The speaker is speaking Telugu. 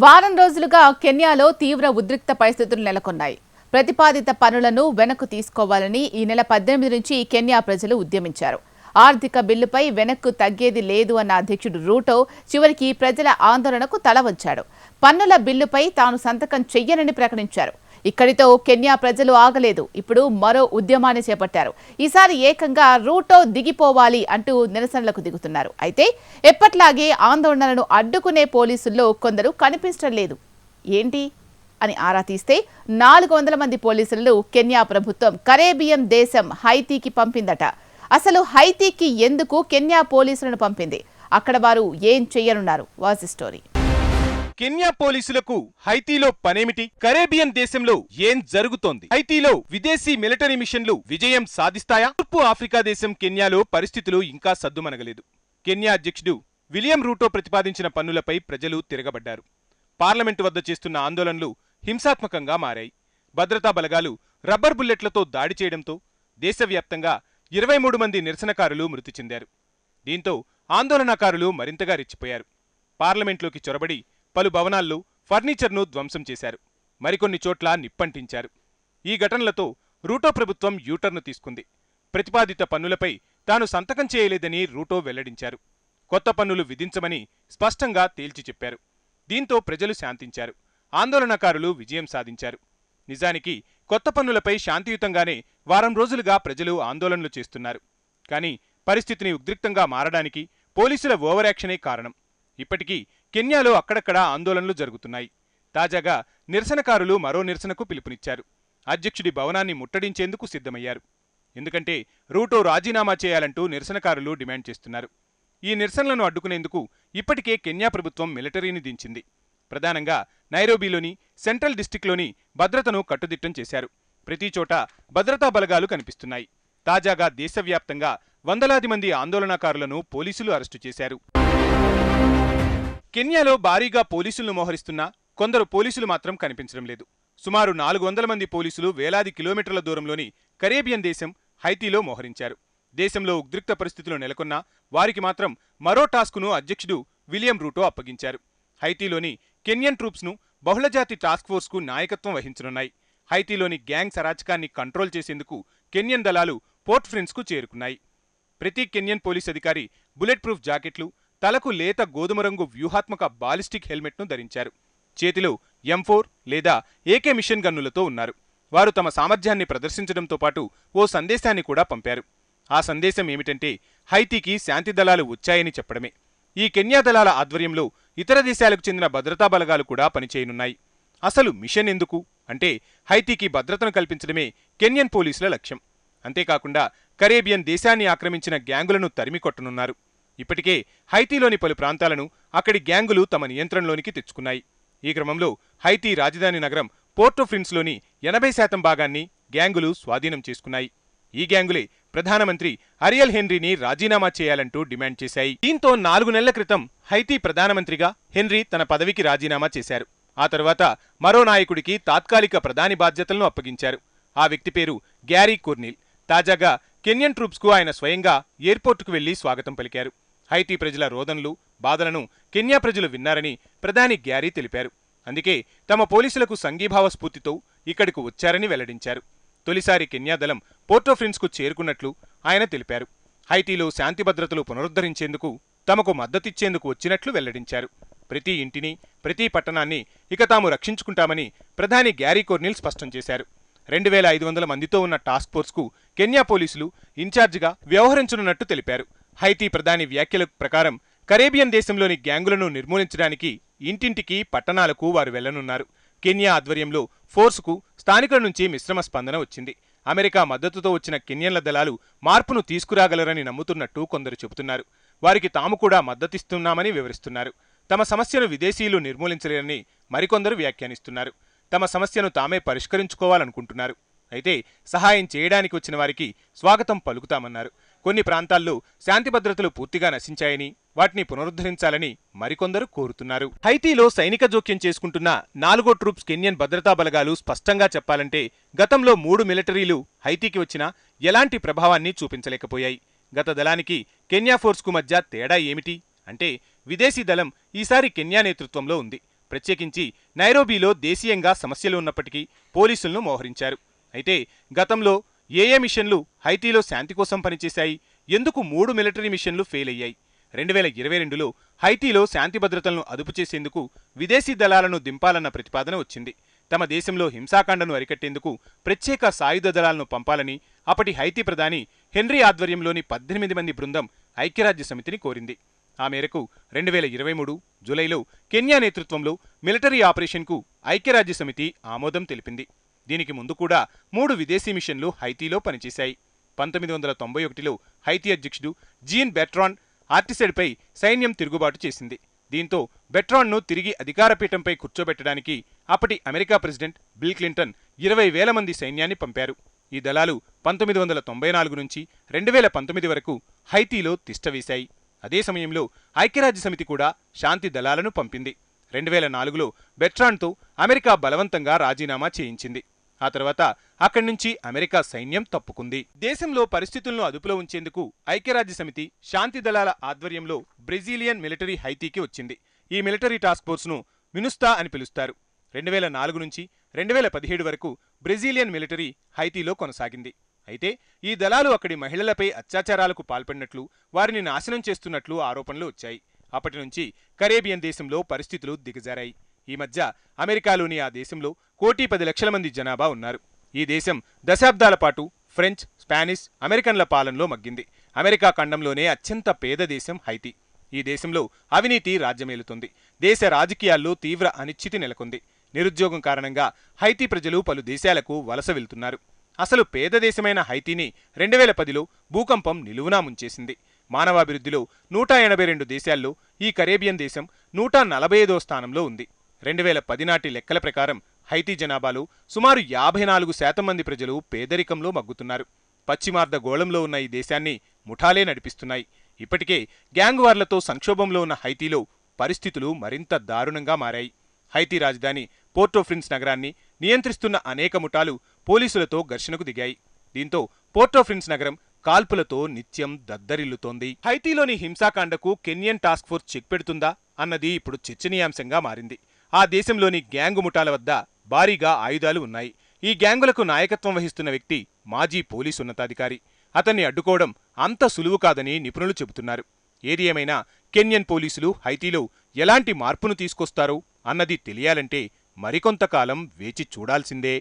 వారం రోజులుగా కెన్యాలో తీవ్ర ఉద్రిక్త పరిస్థితులు నెలకొన్నాయి. ప్రతిపాదిత పనులను వెనక్కు తీసుకోవాలని ఈ నెల 18 నుంచి కెన్యా ప్రజలు ఉద్యమించారు. ఆర్థిక బిల్లుపై వెనక్కు తగ్గేది లేదు అన్న అధ్యక్షుడు రూటో చివరికి ప్రజల ఆందోళనకు తల వంచాడు. పన్నుల బిల్లుపై తాను సంతకం చెయ్యనని ప్రకటించారు. ఇక్కడితో కెన్యా ప్రజలు ఆగలేదు. ఇప్పుడు మరో ఉద్యమాన్ని చేపట్టారు. ఈసారి ఏకంగా రూటో దిగిపోవాలి అంటూ నిరసనలకు దిగుతున్నారు. అయితే ఎప్పట్లాగే ఆందోళనలను అడ్డుకునే పోలీసుల్లో కొందరు కనిపించడం లేదు. ఏంటి అని ఆరా తీస్తే 400 మంది పోలీసులను కెన్యా ప్రభుత్వం కరేబియన్ దేశం హైతీకి పంపిందట. అసలు హైతీకి ఎందుకు కెన్యా పోలీసులను పంపింది? అక్కడ వారు ఏం చెయ్యనున్నారు? Watch story. కెన్యా పోలీసులకు హైతీలో పనేమిటి? కరేబియన్ దేశంలో ఏం జరుగుతోంది? హైతీలో విదేశీ మిలిటరీ మిషన్లు విజయం సాధిస్తాయా? తూర్పు ఆఫ్రికా దేశం కెన్యాలో పరిస్థితులు ఇంకా సద్దుమణగలేదు. కెన్యా అధ్యక్షుడు విలియం రూటో ప్రతిపాదించిన పన్నులపై ప్రజలు తిరగబడ్డారు. పార్లమెంటు వద్ద చేస్తున్న ఆందోళనలు హింసాత్మకంగా మారాయి. భద్రతా బలగాలు రబ్బర్ బుల్లెట్లతో దాడి చేయడంతో దేశవ్యాప్తంగా 23 మంది నిరసనకారులు మృతి చెందారు. దీంతో ఆందోళనకారులు మరింతగా రెచ్చిపోయారు. పార్లమెంట్లోకి చొరబడి పలు భవనాల్లో ఫర్నిచర్ను ధ్వంసం చేశారు. మరికొన్ని చోట్ల నిప్పంటించారు. ఈ ఘటనలతో రూటో ప్రభుత్వం యూటర్ను తీసుకుంది. ప్రతిపాదిత పన్నులపై తాను సంతకం చేయలేదని రూటో వెల్లడించారు. కొత్త పన్నులు విధించమని స్పష్టంగా తేల్చి చెప్పారు. దీంతో ప్రజలు శాంతించారు. ఆందోళనకారులు విజయం సాధించారు. నిజానికి కొత్త పన్నులపై శాంతియుతంగానే వారం రోజులుగా ప్రజలు ఆందోళనలు చేస్తున్నారు. కానీ పరిస్థితిని ఉద్రిక్తంగా మారడానికి పోలీసుల ఓవర్ యాక్షనే కారణం. ఇప్పటికీ కెన్యాలో అక్కడక్కడా ఆందోళనలు జరుగుతున్నాయి. తాజాగా నిరసనకారులు మరో నిరసనకు పిలుపునిచ్చారు. అధ్యక్షుడి భవనాన్ని ముట్టడించేందుకు సిద్ధమయ్యారు. ఎందుకంటే రూటో రాజీనామా చేయాలంటూ నిరసనకారులు డిమాండ్ చేస్తున్నారు. ఈ నిరసనలను అడ్డుకునేందుకు ఇప్పటికే కెన్యా ప్రభుత్వం మిలిటరీని దించింది. ప్రధానంగా నైరోబీలోని సెంట్రల్ డిస్టిక్లోని భద్రతను కట్టుదిట్టం చేశారు. ప్రతి చోట భద్రతా బలగాలు కనిపిస్తున్నాయి. తాజాగా దేశవ్యాప్తంగా వందలాది మంది ఆందోళనకారులను పోలీసులు అరెస్టు చేశారు. కెన్యాలో భారీగా పోలీసులను మోహరిస్తున్నా కొందరు పోలీసులు మాత్రం కనిపించడం లేదు. సుమారు 400 మంది పోలీసులు వేలాది కిలోమీటర్ల దూరంలోని కరేబియన్ దేశం హైతీలో మోహరించారు. దేశంలో ఉద్రిక్త పరిస్థితులు నెలకొన్నా వారికి మాత్రం మరో టాస్కును అధ్యక్షుడు విలియం రూటో అప్పగించారు. హైతీలోని కెన్యన్ ట్రూప్స్ను బహుళజాతి టాస్క్ ఫోర్స్కు నాయకత్వం వహించనున్నాయి. హైతీలోని గ్యాంగ్స్ అరాచకాన్ని కంట్రోల్ చేసేందుకు కెన్యన్ దళాలు పోర్ట్ ఫ్రిన్స్కు చేరుకున్నాయి. ప్రతి కెన్యన్ పోలీస్ అధికారి బుల్లెట్ ప్రూఫ్ జాకెట్లు, తలకు లేత గోధుమ రంగు వ్యూహాత్మక బాలిస్టిక్ హెల్మెట్ను ధరించారు. చేతిలో M4 లేదా AK మిషన్ గన్నులతో ఉన్నారు. వారు తమ సామర్థ్యాన్ని ప్రదర్శించడంతో పాటు ఓ సందేశాన్ని కూడా పంపారు. ఆ సందేశం ఏమిటంటే హైతీకి శాంతి దళాలు వచ్చాయని చెప్పడమే. ఈ కెన్యా దళాల ఆధ్వర్యంలో ఇతర దేశాలకు చెందిన భద్రతా బలగాలు కూడా పనిచేయనున్నాయి. అసలు మిషన్ ఎందుకు అంటే హైతీకి భద్రతను కల్పించడమే కెన్యన్ పోలీసుల లక్ష్యం. అంతేకాకుండా కరేబియన్ దేశాన్ని ఆక్రమించిన గ్యాంగులను తరిమికొట్టనున్నారు. ఇప్పటికే హైతీలోని పలు ప్రాంతాలను అక్కడి గ్యాంగులు తమ నియంత్రణలోనికి తెచ్చుకున్నాయి. ఈ క్రమంలో హైతీ రాజధాని నగరం పోర్ట్ ఫ్రిన్స్లోని 80% భాగాన్ని గ్యాంగులు స్వాధీనం చేసుకున్నాయి. ఈ గ్యాంగులే ప్రధానమంత్రి అరియల్ హెన్రీని రాజీనామా చేయాలంటూ డిమాండ్ చేశాయి. దీంతో 4 నెలల క్రితం హైతీ ప్రధానమంత్రిగా హెన్రీ తన పదవికి రాజీనామా చేశారు. ఆ తర్వాత మరో నాయకుడికి తాత్కాలిక ప్రధాని బాధ్యతలను అప్పగించారు. ఆ వ్యక్తి పేరు గ్యారీ కోర్నిల్. తాజాగా కెన్యన్ ట్రూప్స్కు ఆయన స్వయంగా ఎయిర్పోర్టుకు వెళ్లి స్వాగతం పలికారు. హైతీ ప్రజల రోదనలు, బాధలను కెన్యా ప్రజలు విన్నారని ప్రధాని గ్యారీ తెలిపారు. అందుకే తమ పోలీసులకు సంఘీభావ స్ఫూర్తితో ఇక్కడకు వచ్చారని వెల్లడించారు. తొలిసారి కెన్యా దళం పోర్ట్ ఫ్రిన్స్కు చేరుకున్నట్లు ఆయన తెలిపారు. హైతీలో శాంతి భద్రతలు పునరుద్ధరించేందుకు తమకు మద్దతిచ్చేందుకు వచ్చినట్లు వెల్లడించారు. ప్రతి ఇంటిని, ప్రతి పట్టణాన్ని ఇక తాము రక్షించుకుంటామని ప్రధాని గ్యారీ కోర్నిల్ స్పష్టం చేశారు. 2500 మందితో ఉన్న టాస్క్ ఫోర్స్కు కెన్యా పోలీసులు ఇన్ఛార్జిగా వ్యవహరించనున్నట్టు తెలిపారు. హైతీ ప్రధాని వ్యాఖ్యల ప్రకారం కరేబియన్ దేశంలోని గ్యాంగులను నిర్మూలించడానికి ఇంటింటికి, పట్టణాలకు వారు వెళ్లనున్నారు. కెన్యా ఆధ్వర్యంలో ఫోర్సుకు స్థానికుల నుంచి మిశ్రమ స్పందన వచ్చింది. అమెరికా మద్దతుతో వచ్చిన కెన్యన్ల దళాలు మార్పును తీసుకురాగలరని నమ్ముతున్నట్టు కొందరు చెబుతున్నారు. వారికి తాము కూడా మద్దతిస్తున్నామని వివరిస్తున్నారు. తమ సమస్యను విదేశీయులు నిర్మూలించలేరని మరికొందరు వ్యాఖ్యానిస్తున్నారు. తమ సమస్యను తామే పరిష్కరించుకోవాలనుకుంటున్నారు. అయితే సహాయం చేయడానికి వచ్చిన వారికి స్వాగతం పలుకుతామన్నారు. కొన్ని ప్రాంతాల్లో శాంతి భద్రతలు పూర్తిగా నశించాయని, వాటిని పునరుద్ధరించాలని మరికొందరు కోరుతున్నారు. హైతీలో సైనిక జోక్యం చేసుకుంటున్న 4వ ట్రూప్స్ కెన్యన్ భద్రతా బలగాలు స్పష్టంగా చెప్పాలంటే గతంలో 3 మిలిటరీలు హైతీకి వచ్చినా ఎలాంటి ప్రభావాన్ని చూపించలేకపోయాయి. గత దళానికి కెన్యా ఫోర్స్కు మధ్య తేడా ఏమిటి అంటే విదేశీ దళం ఈసారి కెన్యా నేతృత్వంలో ఉంది. ప్రత్యేకించి నైరోబీలో దేశీయంగా సమస్యలు ఉన్నప్పటికీ పోలీసులను మోహరించారు. అయితే గతంలో ఏ మిషన్లు హైతీలో శాంతి కోసం పనిచేశాయి? ఎందుకు 3 మిలిటరీ మిషన్లు ఫెయిల్ అయ్యాయి? 2022లో హైతీలో శాంతి భద్రతలను అదుపు చేసేందుకు విదేశీ దళాలను దింపాలన్న ప్రతిపాదన వచ్చింది. తమ దేశంలో హింసాకాండను అరికట్టేందుకు ప్రత్యేక సాయుధ దళాలను పంపాలని అప్పటి హైతీ ప్రధాని హెన్రీ ఆధ్వర్యంలోని 18 మంది బృందం ఐక్యరాజ్య సమితిని కోరింది. ఆ మేరకు 2023 జూలైలో కెన్యా నేతృత్వంలో మిలిటరీ ఆపరేషన్కు ఐక్యరాజ్య సమితి ఆమోదం తెలిపింది. దీనికి ముందు కూడా 3 విదేశీ మిషన్లు హైతీలో పనిచేశాయి. 1991లో హైతీ అధ్యక్షుడు జీన్ బెర్ట్రాండ్ ఆర్టిసెడ్పై సైన్యం తిరుగుబాటు చేసింది. దీంతో బెట్రాన్ను తిరిగి అధికారపీఠంపై కూర్చోబెట్టడానికి అప్పటి అమెరికా ప్రెసిడెంట్ బిల్ క్లింటన్ 20,000 మంది సైన్యాన్ని పంపారు. ఈ దళాలు 1994 నుంచి 2019 వరకు హైతీలో తిష్టవేశాయి. అదే సమయంలో ఐక్యరాజ్య సమితి కూడా శాంతి దళాలను పంపింది. 2004లో బెట్రాన్తో అమెరికా బలవంతంగా రాజీనామా చేయించింది. ఆ తర్వాత అక్కడి నుంచి అమెరికా సైన్యం తప్పుకుంది. దేశంలో పరిస్థితులను అదుపులో ఉంచేందుకు ఐక్యరాజ్య సమితి శాంతి దళాల ఆధ్వర్యంలో బ్రెజిలియన్ మిలిటరీ హైతీకి వచ్చింది. ఈ మిలిటరీ టాస్క్ ఫోర్స్ను మినుస్తా అని పిలుస్తారు. 2004 నుంచి 2017 వరకు బ్రెజిలియన్ మిలిటరీ హైతీలో కొనసాగింది. అయితే ఈ దళాలు అక్కడి మహిళలపై అత్యాచారాలకు పాల్పడినట్లు, వారిని నాశనం చేస్తున్నట్లు ఆరోపణలు వచ్చాయి. అప్పటి నుంచి కరేబియన్ దేశంలో పరిస్థితులు దిగజారాయి. ఈ మధ్య అమెరికాలోని ఆ దేశంలో 1,10,00,000 మంది జనాభా ఉన్నారు. ఈ దేశం దశాబ్దాల పాటు ఫ్రెంచ్, స్పానిష్, అమెరికన్ల పాలనలో మగ్గింది. అమెరికా ఖండంలోనే అత్యంత పేద దేశం హైతీ. ఈ దేశంలో అవినీతి రాజ్యమేలుతుంది. దేశ రాజకీయాల్లో తీవ్ర అనిశ్చితి నెలకొంది. నిరుద్యోగం కారణంగా హైతీ ప్రజలు పలు దేశాలకు వలస వెళ్తున్నారు. అసలు పేద దేశమైన హైతీని 2010లో భూకంపం నిలువునా ముంచేసింది. మానవాభివృద్ధిలో 182 దేశాల్లో ఈ కరేబియన్ దేశం 145వ స్థానంలో ఉంది. 2010 నాటి లెక్కల ప్రకారం హైతీ జనాభాలో సుమారు 54% మంది ప్రజలు పేదరికంలో మగ్గుతున్నారు. పశ్చిమార్ధ గోళంలో ఉన్న ఈ దేశాన్ని ముఠాలే నడిపిస్తున్నాయి. ఇప్పటికే గ్యాంగ్ వార్లతో సంక్షోభంలో ఉన్న హైతీలో పరిస్థితులు మరింత దారుణంగా మారాయి. హైతీ రాజధాని పోర్టోప్రిన్స్ నగరాన్ని నియంత్రిస్తున్న అనేక ముఠాలు పోలీసులతో ఘర్షణకు దిగాయి. దీంతో పోర్టోప్రిన్స్ నగరం కాల్పులతో నిత్యం దద్దరిల్లుతోంది. హైతీలోని హింసాకాండకు కెన్యన్ టాస్క్ ఫోర్స్ చెక్ పెడుతుందా అన్నది ఇప్పుడు చర్చనీయాంశంగా మారింది. ఆ దేశంలోని గ్యాంగు ముఠాల వద్ద భారీగా ఆయుధాలు ఉన్నాయి. ఈ గ్యాంగులకు నాయకత్వం వహిస్తున్న వ్యక్తి మాజీ పోలీసు ఉన్నతాధికారి. అతన్ని అడ్డుకోవడం అంత సులువు కాదని నిపుణులు చెబుతున్నారు. ఏది ఏమైనా కెన్యన్ పోలీసులు హైతీలో ఎలాంటి మార్పును తీసుకొస్తారో అన్నది తెలియాలంటే మరికొంతకాలం వేచి చూడాల్సిందే.